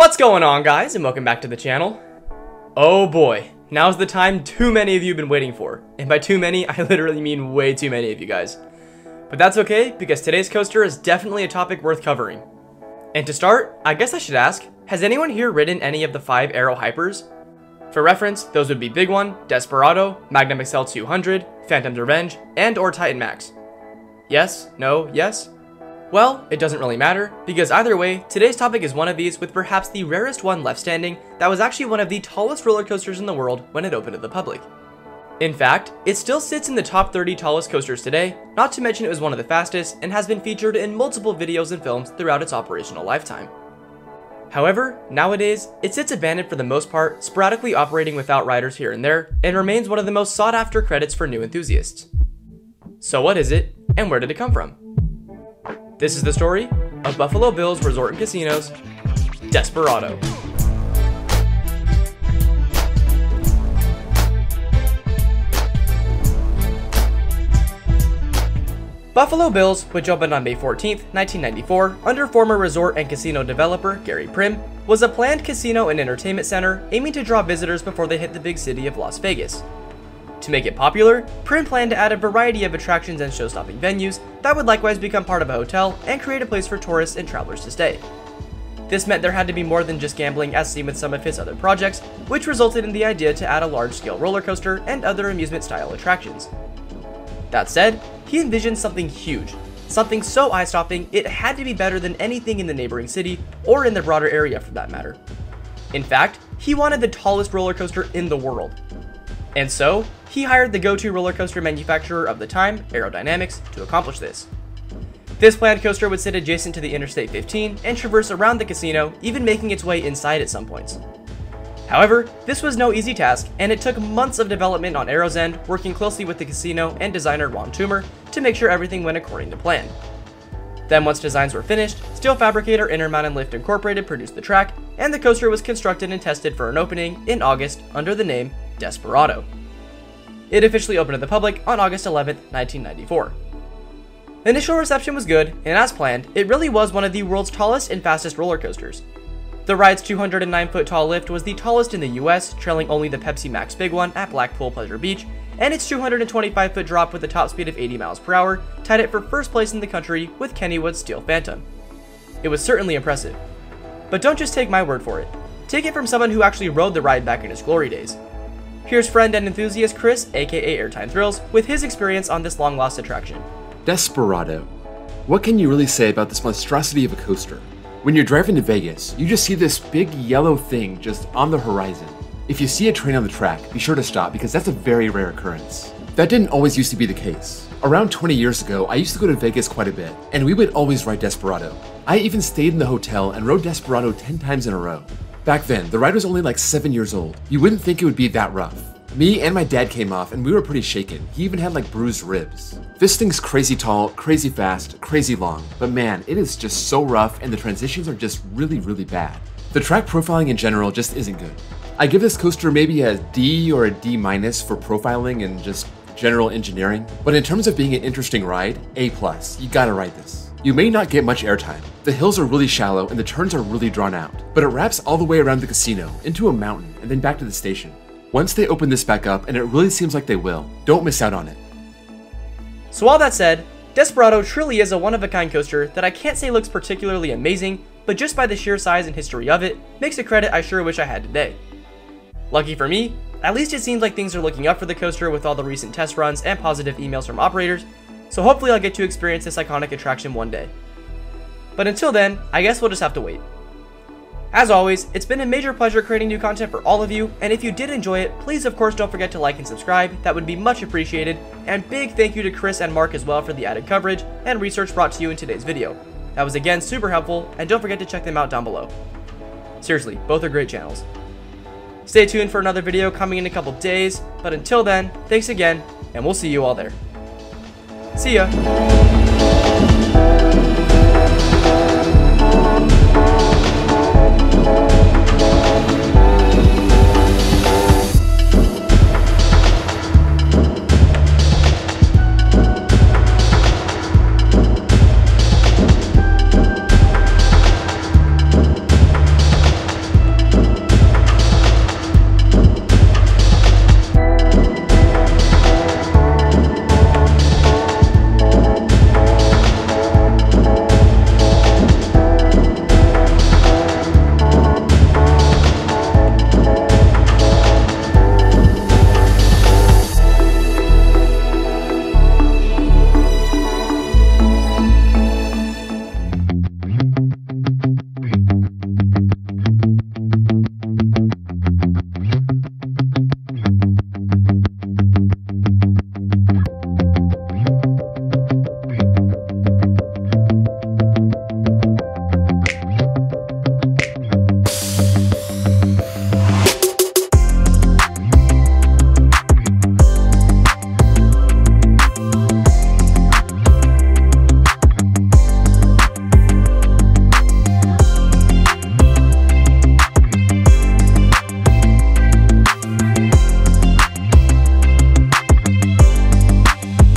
What's going on, guys, and welcome back to the channel. Oh boy, now's the time too many of you have been waiting for. And by too many, I literally mean way too many of you guys. But that's okay, because today's coaster is definitely a topic worth covering. And to start, I guess I should ask, has anyone here ridden any of the 5 Aero Hypers? For reference, those would be Big One, Desperado, Magnum XL-200, Phantom's Revenge, and or Titan Max. Yes? No? Yes? Well, it doesn't really matter, because either way, today's topic is one of these with perhaps the rarest one left standing that was actually one of the tallest roller coasters in the world when it opened to the public. In fact, it still sits in the top 30 tallest coasters today, not to mention it was one of the fastest and has been featured in multiple videos and films throughout its operational lifetime. However, nowadays, it sits abandoned for the most part, sporadically operating without riders here and there, and remains one of the most sought after credits for new enthusiasts. So what is it, and where did it come from? This is the story of Buffalo Bill's Resort and Casinos, Desperado. Buffalo Bill's, which opened on May 14th, 1994, under former resort and casino developer Gary Prim, was a planned casino and entertainment center aiming to draw visitors before they hit the big city of Las Vegas. To make it popular, Prim planned to add a variety of attractions and show-stopping venues that would likewise become part of a hotel and create a place for tourists and travelers to stay. This meant there had to be more than just gambling as seen with some of his other projects, which resulted in the idea to add a large-scale roller coaster and other amusement-style attractions. That said, he envisioned something huge, something so eye-stopping it had to be better than anything in the neighboring city or in the broader area for that matter. In fact, he wanted the tallest roller coaster in the world. And so, he hired the go-to roller coaster manufacturer of the time, Aerodynamics, to accomplish this. This planned coaster would sit adjacent to the Interstate 15 and traverse around the casino, even making its way inside at some points. However, this was no easy task, and it took months of development on Aero's end, working closely with the casino and designer Ron Toomer to make sure everything went according to plan. Then once designs were finished, steel fabricator Intermountain Lift Incorporated produced the track, and the coaster was constructed and tested for an opening in August under the name Desperado. It officially opened to the public on August 11th, 1994. The initial reception was good, and as planned, it really was one of the world's tallest and fastest roller coasters. The ride's 209-foot tall lift was the tallest in the US, trailing only the Pepsi Max Big One at Blackpool Pleasure Beach, and its 225-foot drop with a top speed of 80 miles per hour tied it for first place in the country with Kennywood's Steel Phantom. It was certainly impressive. But don't just take my word for it. Take it from someone who actually rode the ride back in its glory days. Here's friend and enthusiast Chris, aka Airtime Thrills, with his experience on this long-lost attraction. Desperado. What can you really say about this monstrosity of a coaster? When you're driving to Vegas, you just see this big yellow thing just on the horizon. If you see a train on the track, be sure to stop because that's a very rare occurrence. That didn't always used to be the case. Around 20 years ago, I used to go to Vegas quite a bit, and we would always ride Desperado. I even stayed in the hotel and rode Desperado 10 times in a row. Back then, the ride was only like 7 years old. You wouldn't think it would be that rough. Me and my dad came off and we were pretty shaken. He even had like bruised ribs. This thing's crazy tall, crazy fast, crazy long, but man, it is just so rough and the transitions are just really bad. The track profiling in general just isn't good. I give this coaster maybe a D or a D- for profiling and just general engineering, but in terms of being an interesting ride, A+, you gotta ride this. You may not get much airtime. The hills are really shallow and the turns are really drawn out, but it wraps all the way around the casino, into a mountain, and then back to the station. Once they open this back up, and it really seems like they will, don't miss out on it. So all that said, Desperado truly is a one-of-a-kind coaster that I can't say looks particularly amazing, but just by the sheer size and history of it, makes a credit I sure wish I had today. Lucky for me, at least it seems like things are looking up for the coaster with all the recent test runs and positive emails from operators, so hopefully I'll get to experience this iconic attraction one day. But until then, I guess we'll just have to wait. As always, it's been a major pleasure creating new content for all of you, and if you did enjoy it, please of course don't forget to like and subscribe, that would be much appreciated, and big thank you to Chris and Mark as well for the added coverage and research brought to you in today's video. That was again super helpful, and don't forget to check them out down below. Seriously, both are great channels. Stay tuned for another video coming in a couple days, but until then, thanks again, and we'll see you all there. See ya!